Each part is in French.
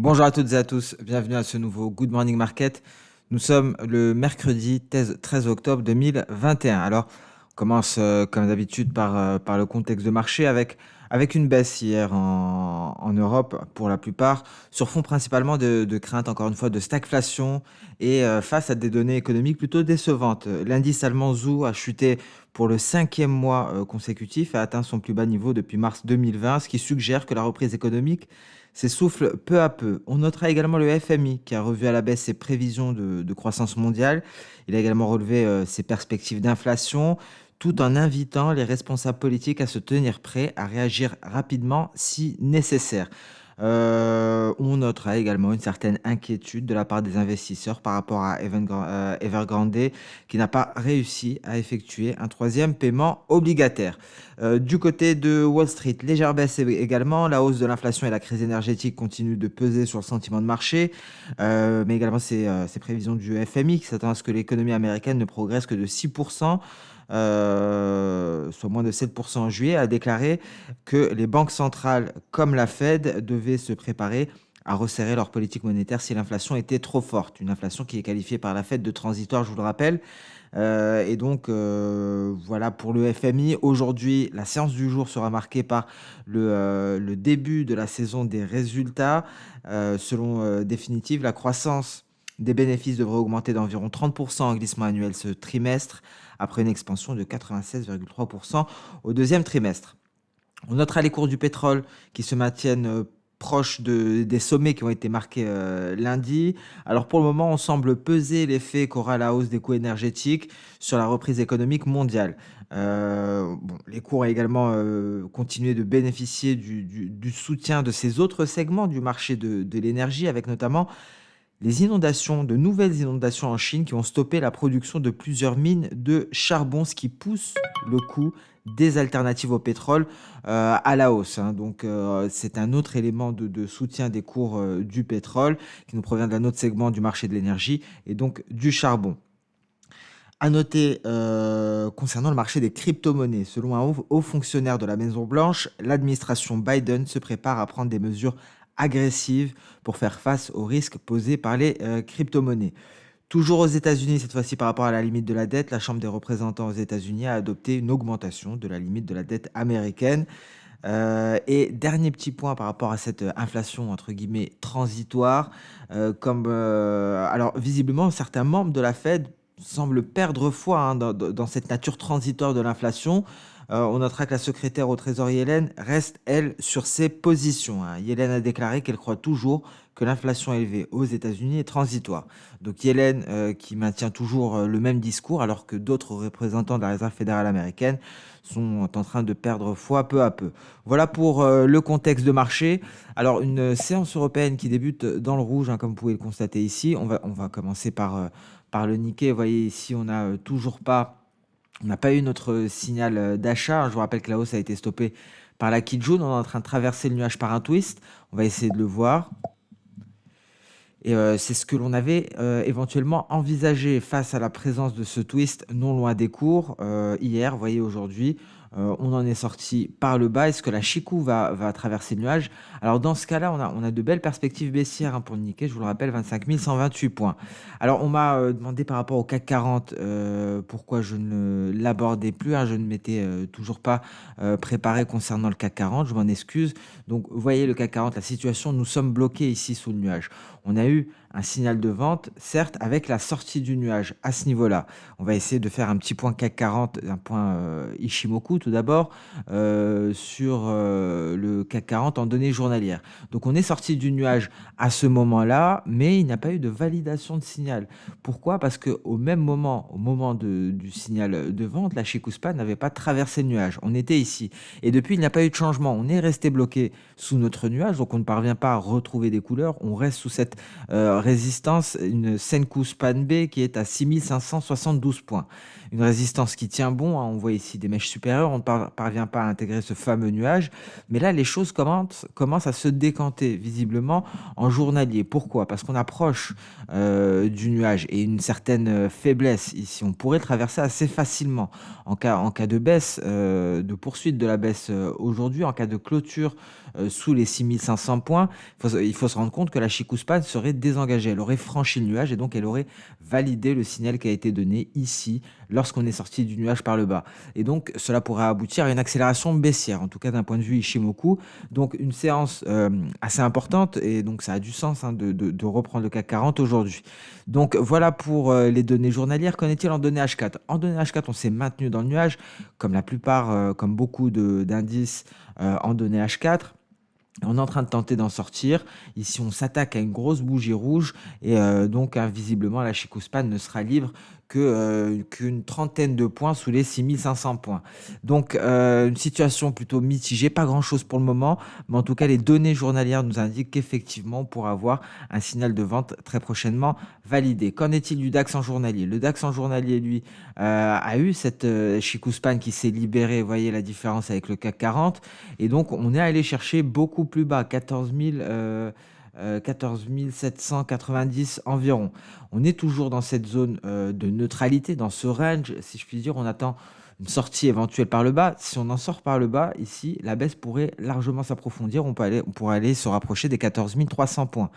Bonjour à toutes et à tous, bienvenue à ce nouveau Good Morning Market. Nous sommes le mercredi 13 octobre 2021. Alors, on commence comme d'habitude par le contexte de marché avec une baisse hier en Europe pour la plupart, sur fond principalement de crainte encore une fois de stagflation et face à des données économiques plutôt décevantes. L'indice allemand ZOO a chuté pour le cinquième mois consécutif et a atteint son plus bas niveau depuis mars 2020, ce qui suggère que la reprise économique s'essouffle peu à peu. On notera également le FMI qui a revu à la baisse ses prévisions de croissance mondiale. Il a également relevé ses perspectives d'inflation tout en invitant les responsables politiques à se tenir prêts à réagir rapidement si nécessaire. On notera également une certaine inquiétude de la part des investisseurs par rapport à Evergrande qui n'a pas réussi à effectuer un troisième paiement obligataire. Du côté de Wall Street, légère baisse également. La hausse de l'inflation et la crise énergétique continuent de peser sur le sentiment de marché, mais également ces prévisions du FMI qui s'attend à ce que l'économie américaine ne progresse que de 6%, soit moins de 7% en juillet, a déclaré que les banques centrales comme la Fed devaient se préparer à resserrer leur politique monétaire si l'inflation était trop forte. Une inflation qui est qualifiée par la Fed de transitoire, je vous le rappelle. Et donc, voilà pour le FMI. Aujourd'hui, la séance du jour sera marquée par le début de la saison des résultats. Selon Définitive, la croissance des bénéfices devrait augmenter d'environ 30% en glissement annuel ce trimestre, après une expansion de 96,3% au deuxième trimestre. On notera les cours du pétrole qui se maintiennent proches des sommets qui ont été marqués lundi. Alors pour le moment, on semble peser l'effet qu'aura la hausse des coûts énergétiques sur la reprise économique mondiale. Les cours ont également continué de bénéficier du soutien de ces autres segments du marché de l'énergie, avec notamment de nouvelles inondations en Chine qui ont stoppé la production de plusieurs mines de charbon, ce qui pousse le coût des alternatives au pétrole à la hausse. Donc, c'est un autre élément de soutien des cours du pétrole qui nous provient d'un autre segment du marché de l'énergie et donc du charbon. À noter, concernant le marché des crypto-monnaies, selon un haut fonctionnaire de la Maison-Blanche, l'administration Biden se prépare à prendre des mesures agressives pour faire face aux risques posés par les crypto-monnaies. Toujours aux États-Unis, cette fois-ci par rapport à la limite de la dette, la Chambre des représentants aux États-Unis a adopté une augmentation de la limite de la dette américaine. Et dernier petit point par rapport à cette inflation entre guillemets transitoire, alors visiblement certains membres de la Fed semblent perdre foi dans cette nature transitoire de l'inflation. On notera que la secrétaire au Trésor Yellen reste, elle, sur ses positions. Yellen a déclaré qu'elle croit toujours que l'inflation élevée aux États-Unis est transitoire. Donc Yellen qui maintient toujours le même discours alors que d'autres représentants de la Réserve fédérale américaine sont en train de perdre foi peu à peu. Voilà pour le contexte de marché. Alors une séance européenne qui débute dans le rouge, comme vous pouvez le constater ici. On va commencer par le Nikkei. Vous voyez ici, on n'a pas eu notre signal d'achat. Je vous rappelle que la hausse a été stoppée par la Kijun. On est en train de traverser le nuage par un twist. On va essayer de le voir. Et c'est ce que l'on avait éventuellement envisagé face à la présence de ce twist non loin des cours hier. Vous voyez, aujourd'hui, on en est sorti par le bas. Est-ce que la Chikou va traverser le nuage? Alors dans ce cas-là, on a de belles perspectives baissières pour le Nikkei. Je vous le rappelle, 25 128 points. Alors on m'a demandé par rapport au CAC 40 pourquoi je ne l'abordais plus. Je ne m'étais toujours pas préparé concernant le CAC 40. Je m'en excuse. Donc vous voyez le CAC 40, la situation, nous sommes bloqués ici sous le nuage. On a eu un signal de vente, certes, avec la sortie du nuage à ce niveau-là. On va essayer de faire un petit point CAC 40, un point Ishimoku tout d'abord, sur le CAC 40 en données journalières. Donc on est sorti du nuage à ce moment-là, mais il n'y a pas eu de validation de signal. Pourquoi? Parce qu'au même moment, au moment du signal de vente, la Chikuspa n'avait pas traversé le nuage. On était ici. Et depuis, il n'y a pas eu de changement. On est resté bloqué sous notre nuage, donc on ne parvient pas à retrouver des couleurs. On reste sous cette résistance, une Senkou Span B qui est à 6572 points. Une résistance qui tient bon, hein, on voit ici des mèches supérieures, on ne parvient pas à intégrer ce fameux nuage, mais là les choses commencent à se décanter visiblement en journalier. Pourquoi? Parce qu'on approche du nuage et une certaine faiblesse ici. On pourrait traverser assez facilement en cas de baisse, de poursuite de la baisse aujourd'hui, en cas de clôture sous les 6500 points. Il faut se rendre compte que la Chicouspan serait désengagée. Elle aurait franchi le nuage et donc elle aurait validé le signal qui a été donné ici lorsqu'on est sorti du nuage par le bas. Et donc cela pourrait aboutir à une accélération baissière, en tout cas d'un point de vue Ishimoku. Donc une séance assez importante et donc ça a du sens hein, de reprendre le CAC 40 aujourd'hui. Donc voilà pour les données journalières. Qu'en est-il en données H4? En données H4, on s'est maintenu dans le nuage, comme la plupart, comme beaucoup d'indices en données H4. On est en train de tenter d'en sortir. Ici, on s'attaque à une grosse bougie rouge et donc visiblement, la Chicouspan ne sera libre qu'une trentaine de points sous les 6500 points. Donc, une situation plutôt mitigée, pas grand-chose pour le moment, mais en tout cas, les données journalières nous indiquent qu'effectivement, on pourra avoir un signal de vente très prochainement validé. Qu'en est-il du DAX en journalier? Le DAX en journalier, lui, a eu cette Chicouspan qui s'est libérée. Vous voyez la différence avec le CAC 40. Et donc, on est allé chercher beaucoup plus bas, 14 790 environ. On est toujours dans cette zone de neutralité, dans ce range, si je puis dire. On attend une sortie éventuelle par le bas. Si on en sort par le bas, ici, la baisse pourrait largement s'approfondir. On pourrait aller se rapprocher des 14 300 points.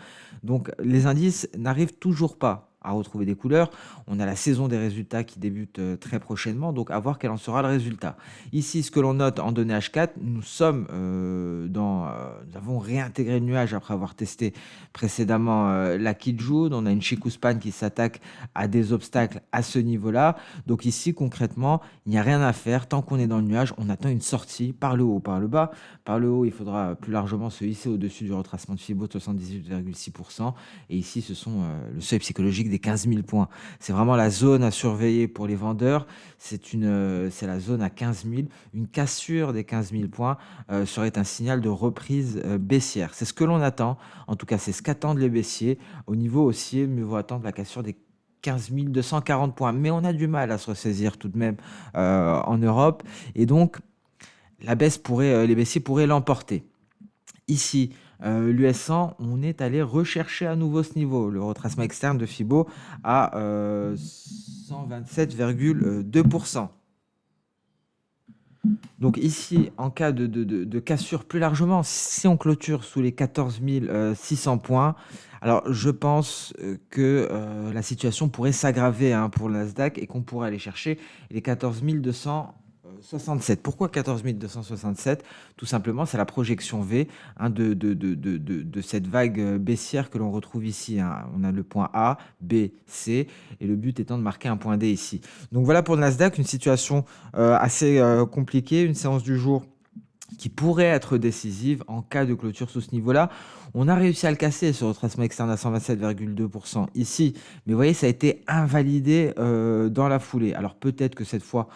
Donc, les indices n'arrivent toujours pas à retrouver des couleurs. On a la saison des résultats qui débute très prochainement, donc à voir quel en sera le résultat. Ici, ce que l'on note en données H4, nous avons réintégré le nuage après avoir testé précédemment la Kijun. On a une Chicouspan qui s'attaque à des obstacles à ce niveau-là. Donc ici, concrètement, il n'y a rien à faire. Tant qu'on est dans le nuage, on attend une sortie par le haut, par le bas. Par le haut, il faudra plus largement se hisser au-dessus du retracement de Fibo de 78,6%. Et ici, ce sont le seuil psychologique des 15 000 points. C'est vraiment la zone à surveiller pour les vendeurs. C'est la zone à 15 000. Une cassure des 15 000 points serait un signal de reprise baissière. C'est ce que l'on attend. En tout cas, c'est ce qu'attendent les baissiers. Au niveau haussier, mieux vaut attendre la cassure des 15 240 points. Mais on a du mal à se ressaisir tout de même en Europe. Et donc, les baissiers pourraient l'emporter. Ici, l'US 100, on est allé rechercher à nouveau ce niveau, le retracement externe de Fibo à 127,2%. Donc ici, en cas de cassure plus largement, si on clôture sous les 14 600 points, alors je pense que la situation pourrait s'aggraver hein, pour le Nasdaq et qu'on pourrait aller chercher les 14 267. Pourquoi 14 267? Tout simplement, c'est la projection V hein, de cette vague baissière que l'on retrouve ici. Hein. On a le point A, B, C, et le but étant de marquer un point D ici. Donc voilà pour le Nasdaq, une situation assez compliquée, une séance du jour qui pourrait être décisive en cas de clôture sous ce niveau-là. On a réussi à le casser, ce retracement externe à 127,2% ici, mais vous voyez, ça a été invalidé dans la foulée. Alors peut-être que cette fois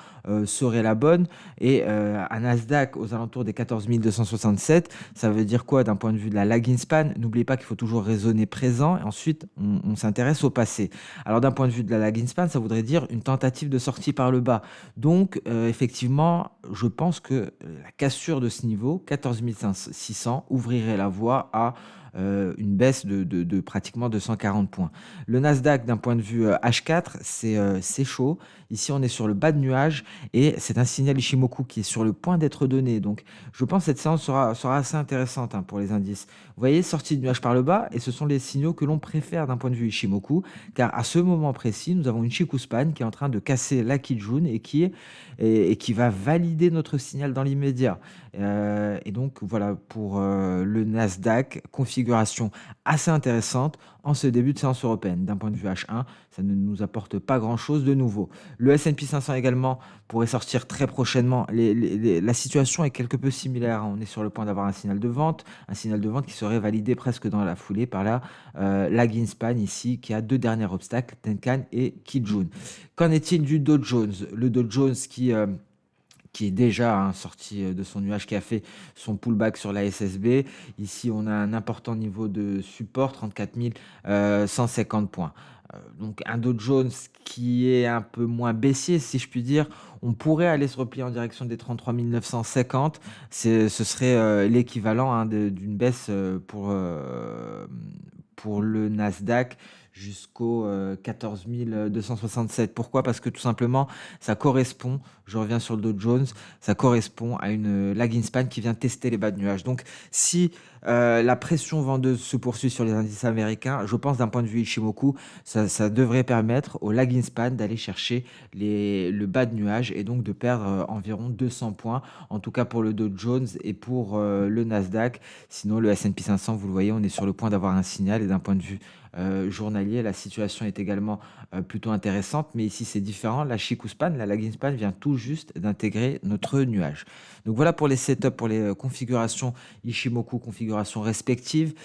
serait la bonne, et un Nasdaq aux alentours des 14 267, ça veut dire quoi d'un point de vue de la lagging span? N'oubliez pas qu'il faut toujours raisonner présent, et ensuite on s'intéresse au passé. Alors d'un point de vue de la lagging span, ça voudrait dire une tentative de sortie par le bas. Donc effectivement, je pense que la cassure de ce niveau, 14 600, ouvrirait la voie à une baisse de pratiquement 240 points. Le Nasdaq, d'un point de vue H4, c'est chaud. Ici, on est sur le bas de nuage et c'est un signal Ishimoku qui est sur le point d'être donné. Donc, je pense que cette séance sera assez intéressante hein, pour les indices. Vous voyez, sortie de nuage par le bas, et ce sont les signaux que l'on préfère d'un point de vue Ishimoku, car à ce moment précis, nous avons une Chicouspan qui est en train de casser la Kijun et qui va valider notre signal dans l'immédiat. Et donc, voilà pour le Nasdaq, configuration assez intéressante en ce début de séance européenne. D'un point de vue H1, ça ne nous apporte pas grand-chose de nouveau. Le S&P 500 également pourrait sortir très prochainement. La situation est quelque peu similaire. On est sur le point d'avoir un signal de vente qui serait validé presque dans la foulée par la Ginspan ici, qui a deux derniers obstacles, Tenkan et Kijun. Qu'en est-il du Dow Jones? Le Dow Jones qui qui est déjà sorti de son nuage, qui a fait son pullback sur la SSB. Ici, on a un important niveau de support, 34 150 points. Donc un Dow Jones qui est un peu moins baissier, si je puis dire. On pourrait aller se replier en direction des 33 950. Ce serait l'équivalent d'une baisse pour le Nasdaq jusqu'au 14 267. Pourquoi? Parce que tout simplement, ça correspond, je reviens sur le Dow Jones, ça correspond à une lagging span qui vient tester les bas de nuages. Donc, si la pression vendeuse se poursuit sur les indices américains, je pense d'un point de vue Ishimoku, ça devrait permettre au lagging span d'aller chercher le bas de nuage et donc de perdre environ 200 points, en tout cas pour le Dow Jones et pour le Nasdaq. Sinon, le S&P 500, vous le voyez, on est sur le point d'avoir un signal et d'un point de vue journalier, la situation est également plutôt intéressante, mais ici c'est différent. La Chikou Span, la lagging span vient tout juste d'intégrer notre nuage. Donc voilà pour les setups, pour les configurations Ishimoku, configurations respectives.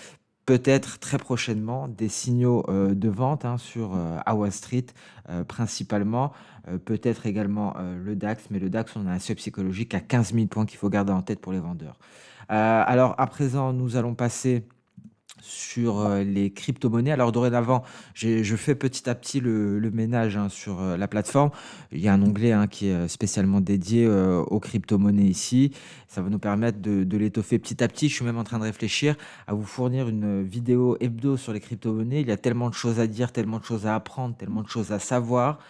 Peut-être très prochainement des signaux de vente sur à Wall Street principalement. Peut-être également le DAX, mais le DAX, on a un seuil psychologique à 15 000 points qu'il faut garder en tête pour les vendeurs. Alors à présent, nous allons passer sur les crypto-monnaies. Alors dorénavant, je fais petit à petit le ménage sur la plateforme. Il y a un onglet qui est spécialement dédié aux crypto-monnaies ici. Ça va nous permettre de l'étoffer petit à petit. Je suis même en train de réfléchir à vous fournir une vidéo hebdo sur les crypto-monnaies. Il y a tellement de choses à dire, tellement de choses à apprendre, tellement de choses à savoir.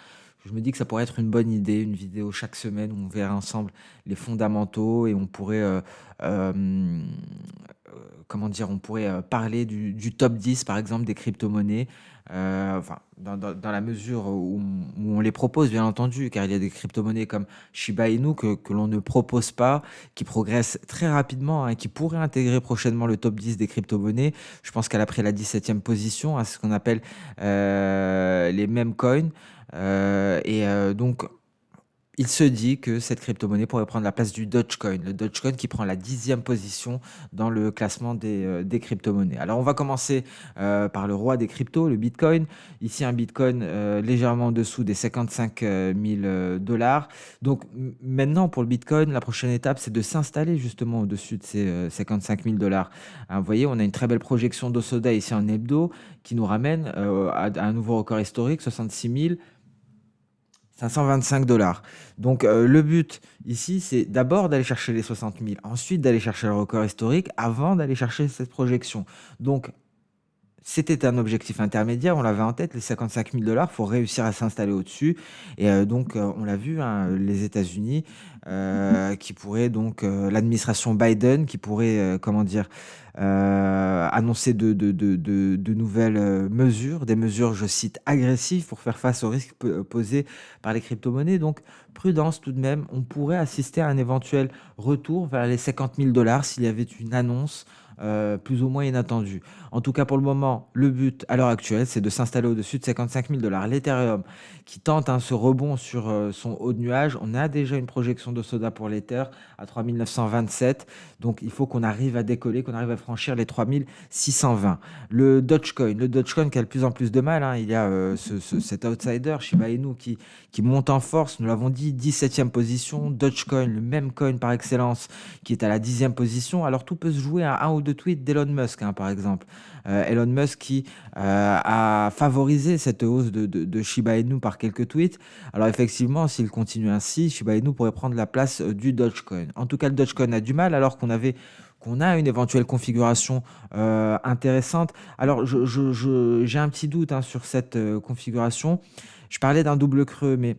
Je me dis que ça pourrait être une bonne idée, une vidéo chaque semaine où on verra ensemble les fondamentaux et on pourrait euh, comment dire, on pourrait parler du top 10 par exemple des crypto-monnaies, enfin, dans la mesure où on les propose bien entendu, car il y a des crypto-monnaies comme Shiba Inu que l'on ne propose pas, qui progressent très rapidement et qui pourraient intégrer prochainement le top 10 des crypto-monnaies. Je pense qu'elle a pris la 17e position à ce qu'on appelle les meme coins. Donc il se dit que cette crypto-monnaie pourrait prendre la place du Dogecoin. Le Dogecoin qui prend la 10e position dans le classement des crypto-monnaies. Alors on va commencer par le roi des cryptos, le Bitcoin. Ici un Bitcoin légèrement en dessous des 55 000 dollars. Donc maintenant pour le Bitcoin, la prochaine étape c'est de s'installer justement au-dessus de ces 55 000 dollars. Vous voyez, on a une très belle projection d'Osoda ici en hebdo qui nous ramène à un nouveau record historique, 66 525 dollars. Donc le but ici, c'est d'abord d'aller chercher les 60 000, ensuite d'aller chercher le record historique avant d'aller chercher cette projection. Donc c'était un objectif intermédiaire, on l'avait en tête, les 55 000 dollars, il faut réussir à s'installer au-dessus. Et donc, on l'a vu, les États-Unis, qui pourraient donc, l'administration Biden, qui pourrait, comment dire, annoncer de nouvelles mesures, des mesures, je cite, agressives pour faire face aux risques posés par les crypto-monnaies. Donc, prudence tout de même, on pourrait assister à un éventuel retour vers les 50 000 dollars s'il y avait une annonce plus ou moins inattendue. En tout cas, pour le moment, le but à l'heure actuelle, c'est de s'installer au-dessus de 55 000 dollars. L'Ethereum qui tente ce rebond sur son haut de nuage, on a déjà une projection de Soda pour l'Ether à 3 927. Donc, il faut qu'on arrive à décoller, qu'on arrive à franchir les 3 620. Le Dogecoin qui a de plus en plus de mal. Il y a cet outsider, Shiba Inu, qui monte en force. Nous l'avons dit, 17e position. Dogecoin, le même coin par excellence, qui est à la 10e position. Alors, tout peut se jouer à un ou deux tweets d'Elon Musk, par exemple. Elon Musk qui a favorisé cette hausse de Shiba Inu par quelques tweets. Alors effectivement, s'il continue ainsi, Shiba Inu pourrait prendre la place du Dogecoin. En tout cas, le Dogecoin a du mal alors qu'on a une éventuelle configuration intéressante. Alors, j'ai un petit doute sur cette configuration. Je parlais d'un double creux, mais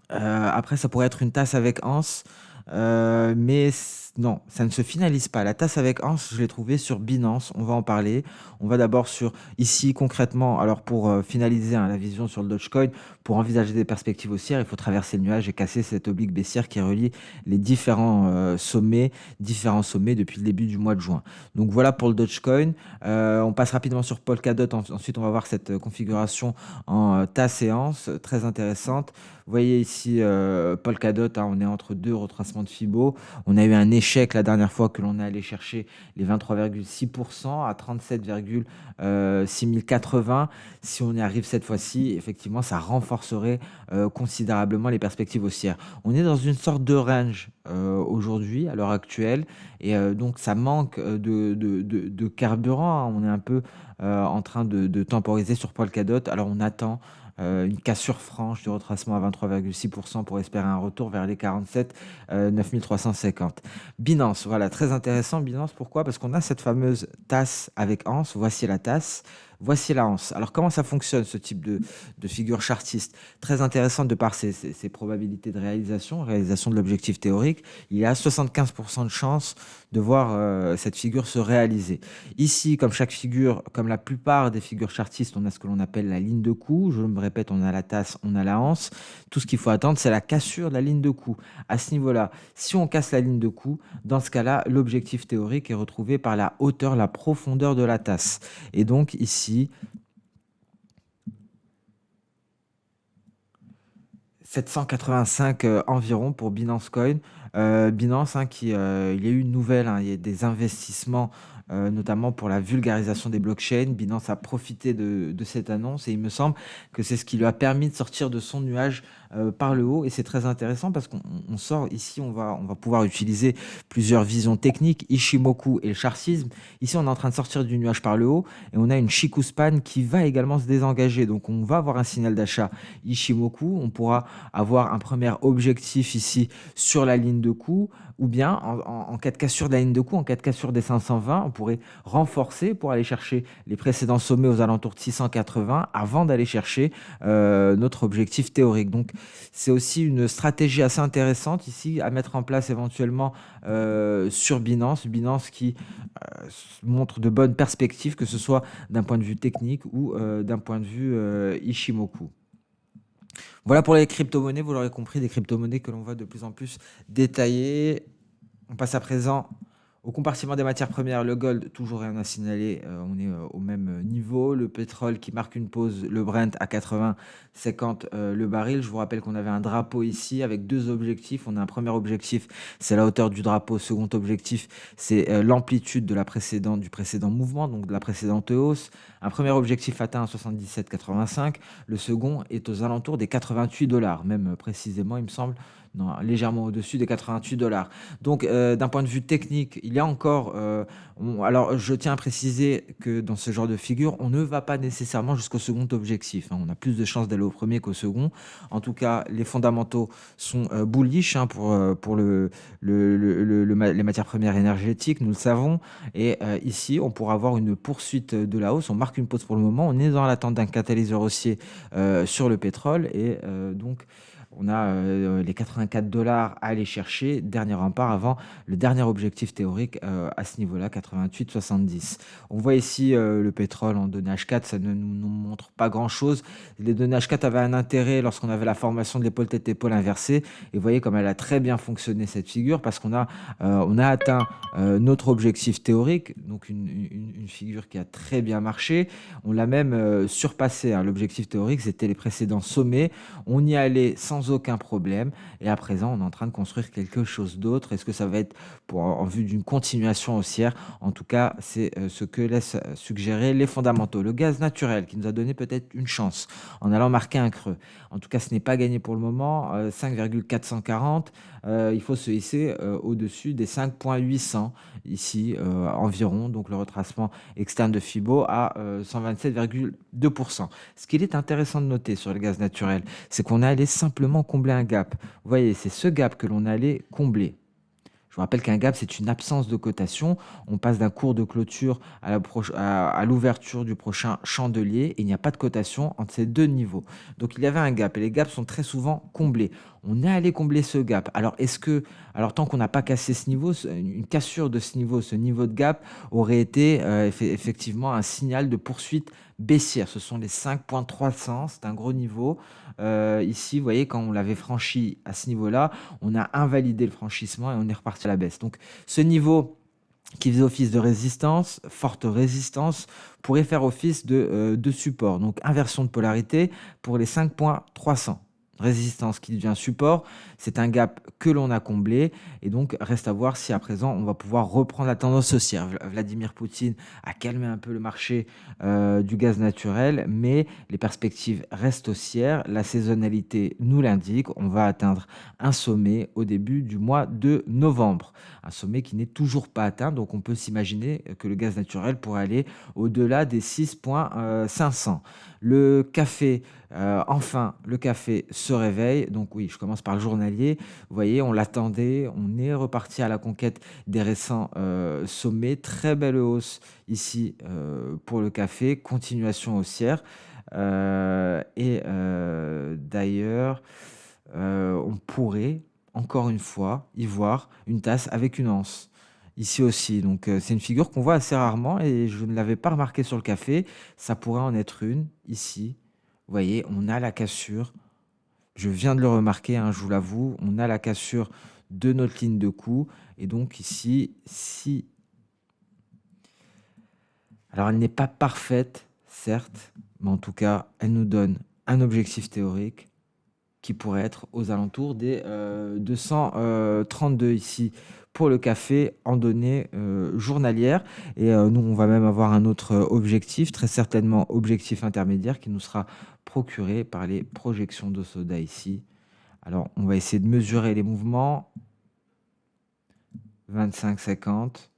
après, ça pourrait être une tasse avec anse. Mais non, ça ne se finalise pas. La tasse avec anse, je l'ai trouvée sur Binance. On va en parler. On va d'abord sur ici concrètement. Alors pour finaliser la vision sur le Dogecoin, pour envisager des perspectives haussières, il faut traverser le nuage et casser cette oblique baissière qui relie les différents sommets depuis le début du mois de juin. Donc voilà pour le Dogecoin. On passe rapidement sur Polkadot. Ensuite, on va voir cette configuration en tasse et anse, très intéressante. Vous voyez ici Polkadot, on est entre deux retracements retracement de Fibo. On a eu un échec la dernière fois que l'on est allé chercher les 23,6% à 37,6080. Si on y arrive cette fois-ci, effectivement, ça renforcerait considérablement les perspectives haussières. On est dans une sorte de range aujourd'hui, à l'heure actuelle, et donc ça manque de carburant, hein. On est un peu en train de temporiser sur Polkadot. Alors on attend une cassure franche du retracement à 23,6% pour espérer un retour vers les 47 9350. Binance, voilà, très intéressant. Binance, pourquoi? Parce qu'on a cette fameuse tasse avec anse. Voici la tasse. Voici la anse. Alors, comment ça fonctionne, ce type de figure chartiste? Très intéressante de par ses probabilités de réalisation de l'objectif théorique. Il y a 75% de chances de voir cette figure se réaliser. Ici, comme chaque figure, comme la plupart des figures chartistes, on a ce que l'on appelle la ligne de coup. Je me répète, on a la tasse, on a la anse. Tout ce qu'il faut attendre, c'est la cassure de la ligne de coup. À ce niveau-là, si on casse la ligne de coup, dans ce cas-là, l'objectif théorique est retrouvé par la hauteur, la profondeur de la tasse. Et donc ici, 785 environ pour Binance Coin. Binance, hein, il y a eu une nouvelle, hein, il y a des investissements, notamment pour la vulgarisation des blockchains. Binance a profité de cette annonce et il me semble que c'est ce qui lui a permis de sortir de son nuage par le haut. Et c'est très intéressant parce qu'on sort ici, on va pouvoir utiliser plusieurs visions techniques, Ishimoku et le chartisme. Ici, on est en train de sortir du nuage par le haut et on a une Chikuspan qui va également se désengager. Donc, on va avoir un signal d'achat Ishimoku. On pourra avoir un premier objectif ici sur la ligne de coup, ou bien en cas de cassure de la ligne de coup, en cas de cassure des 520, on pourrait renforcer pour aller chercher les précédents sommets aux alentours de 680 avant d'aller chercher notre objectif théorique. Donc c'est aussi une stratégie assez intéressante ici à mettre en place éventuellement sur Binance. Binance qui montre de bonnes perspectives, que ce soit d'un point de vue technique ou d'un point de vue Ishimoku. Voilà pour les crypto-monnaies, vous l'aurez compris, des crypto-monnaies que l'on voit de plus en plus détaillées. On passe à présent au compartiment des matières premières. Le gold, toujours rien à signaler, on est au même niveau. Le pétrole qui marque une pause, le Brent à 80,50 le baril. Je vous rappelle qu'on avait un drapeau ici avec deux objectifs. On a un premier objectif, c'est la hauteur du drapeau. Second objectif, c'est l'amplitude du précédent mouvement, donc de la précédente hausse. Un premier objectif atteint à 77,85. Le second est aux alentours des 88 $, même précisément, il me semble. Non, légèrement au-dessus des 88 $. Donc, d'un point de vue technique, il y a encore... alors, je tiens à préciser que dans ce genre de figure, on ne va pas nécessairement jusqu'au second objectif, hein. On a plus de chances d'aller au premier qu'au second. En tout cas, les fondamentaux sont bullish, hein, pour les matières premières énergétiques, nous le savons. Et ici, on pourra avoir une poursuite de la hausse. On marque une pause pour le moment. On est dans l'attente d'un catalyseur haussier sur le pétrole. Et donc... On a les 84 $ à aller chercher, dernier rempart avant le dernier objectif théorique à ce niveau-là, 88,70. On voit ici le pétrole en données H4, ça ne nous montre pas grand-chose. Les données H4 avaient un intérêt lorsqu'on avait la formation de l'épaule tête-épaule inversée. Et vous voyez comme elle a très bien fonctionné cette figure parce qu'on a atteint notre objectif théorique, donc une figure qui a très bien marché. On l'a même surpassé, hein. L'objectif théorique, c'était les précédents sommets. On y allait sans aucun problème. Et à présent, on est en train de construire quelque chose d'autre. Est-ce que ça va être en vue d'une continuation haussière? En tout cas, c'est ce que laissent suggérer les fondamentaux. Le gaz naturel qui nous a donné peut-être une chance en allant marquer un creux. En tout cas, ce n'est pas gagné pour le moment. 5,440. Il faut se hisser au-dessus des 5,800 ici environ. Donc le retracement externe de Fibo à 127,2%. Ce qu'il est intéressant de noter sur le gaz naturel, c'est qu'on est allé simplement combler un gap. Vous voyez, c'est ce gap que l'on allait combler. Je vous rappelle qu'un gap, c'est une absence de cotation. On passe d'un cours de clôture à l'ouverture du prochain chandelier et il n'y a pas de cotation entre ces deux niveaux. Donc il y avait un gap et les gaps sont très souvent comblés. On est allé combler ce gap. Alors tant qu'on n'a pas cassé ce niveau, une cassure de ce niveau de gap aurait été effectivement un signal de poursuite baissière. Ce sont les 5,300, c'est un gros niveau. Ici, vous voyez, quand on l'avait franchi à ce niveau-là, on a invalidé le franchissement et on est reparti à la baisse. Donc ce niveau qui faisait office de résistance, forte résistance, pourrait faire office de support. Donc inversion de polarité pour les 5,300. résistance qui devient support. C'est un gap que l'on a comblé et donc reste à voir si à présent on va pouvoir reprendre la tendance haussière. Vladimir Poutine a calmé un peu le marché du gaz naturel, mais les perspectives restent haussières. La saisonnalité nous l'indique. On va atteindre un sommet au début du mois de novembre. Un sommet qui n'est toujours pas atteint, donc on peut s'imaginer que le gaz naturel pourrait aller au-delà des 6,500. Le café, enfin, le café se réveille. Donc oui, je commence par le journalier. Vous voyez, on l'attendait, on est reparti à la conquête des récents sommets. Très belle hausse ici pour le café, continuation haussière. D'ailleurs, on pourrait, encore une fois, y voir une tasse avec une anse. Ici aussi, donc c'est une figure qu'on voit assez rarement et je ne l'avais pas remarqué sur le café. Ça pourrait en être une ici. Vous voyez, on a la cassure. Je viens de le remarquer, hein, je vous l'avoue. On a la cassure de notre ligne de coup. Et donc ici, si... Alors elle n'est pas parfaite, certes, mais en tout cas, elle nous donne un objectif théorique qui pourrait être aux alentours des 232 ici pour le café en données journalières. Et nous, on va même avoir un autre objectif, très certainement objectif intermédiaire, qui nous sera procuré par les projections de soda ici. Alors, on va essayer de mesurer les mouvements. 25,50.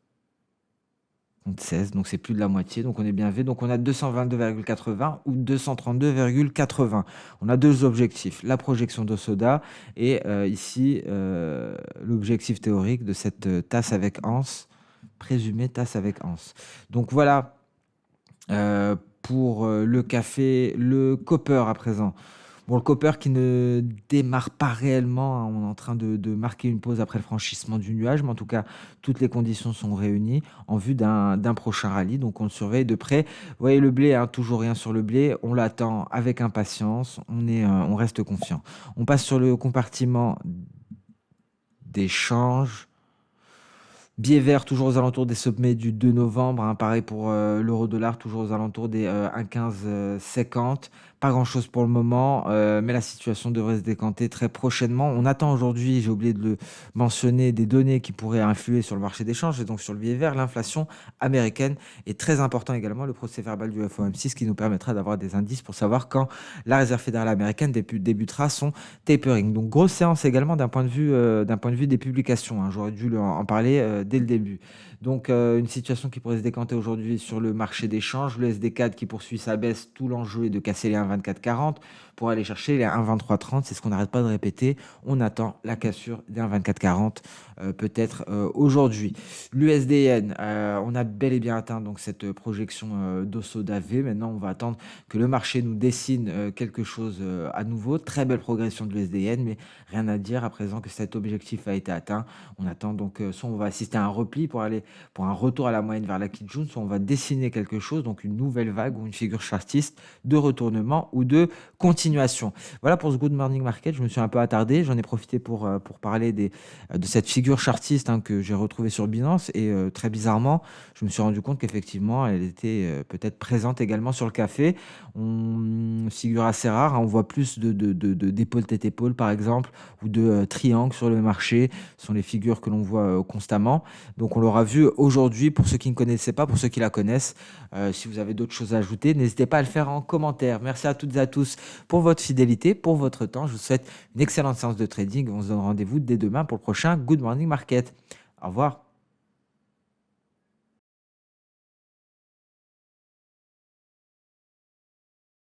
16, donc c'est plus de la moitié, donc on est bien V. Donc on a 222,80 ou 232,80. On a deux objectifs, la projection de soda et ici l'objectif théorique de cette tasse avec anse, présumée tasse avec anse. Donc voilà pour le café, le copper à présent. Bon, le copper qui ne démarre pas réellement, hein, on est en train de marquer une pause après le franchissement du nuage, mais en tout cas, toutes les conditions sont réunies en vue d'un prochain rallye, donc on le surveille de près. Vous voyez le blé, hein, toujours rien sur le blé, on l'attend avec impatience, on reste confiant. On passe sur le compartiment d'échange. Biais vert, toujours aux alentours des sommets du 2 novembre. Hein, pareil pour l'euro-dollar, toujours aux alentours des 1,1550. Pas grand-chose pour le moment, mais la situation devrait se décanter très prochainement. On attend aujourd'hui, j'ai oublié de le mentionner, des données qui pourraient influer sur le marché d'échange et donc sur le biais vert. L'inflation américaine est très important également, le procès verbal du FOMC, ce qui nous permettra d'avoir des indices pour savoir quand la Réserve fédérale américaine débutera son tapering. Donc grosse séance également d'un point de vue des publications. Hein. J'aurais dû en parler dès le début. Donc une situation qui pourrait se décanter aujourd'hui sur le marché d'échange, le SD4 qui poursuit sa baisse, tout l'enjeu est de casser les 1,2440 pour aller chercher les 1,2330, c'est ce qu'on n'arrête pas de répéter, on attend la cassure des 1,2440 peut-être aujourd'hui. L'USDN, on a bel et bien atteint donc cette projection d'osso d'AV, maintenant on va attendre que le marché nous dessine quelque chose à nouveau, très belle progression de l'USDN, mais rien à dire à présent que cet objectif a été atteint, on attend donc soit on va assister à un repli pour un retour à la moyenne vers la Kijun, soit on va dessiner quelque chose, donc une nouvelle vague ou une figure chartiste de retournement ou de continuation. Voilà pour ce Good Morning Market, je me suis un peu attardé, j'en ai profité pour parler de cette figure chartiste hein, que j'ai retrouvée sur Binance et très bizarrement, je me suis rendu compte qu'effectivement elle était peut-être présente également sur le café. Figure assez rare, hein, on voit plus d'épaule tête épaule par exemple ou de triangle sur le marché, ce sont les figures que l'on voit constamment. Donc on l'aura vu aujourd'hui pour ceux qui ne connaissaient pas, pour ceux qui la connaissent. Si vous avez d'autres choses à ajouter, n'hésitez pas à le faire en commentaire. Merci à toutes et à tous pour votre fidélité, pour votre temps. Je vous souhaite une excellente séance de trading. On se donne rendez-vous dès demain pour le prochain Good Morning Market. Au revoir.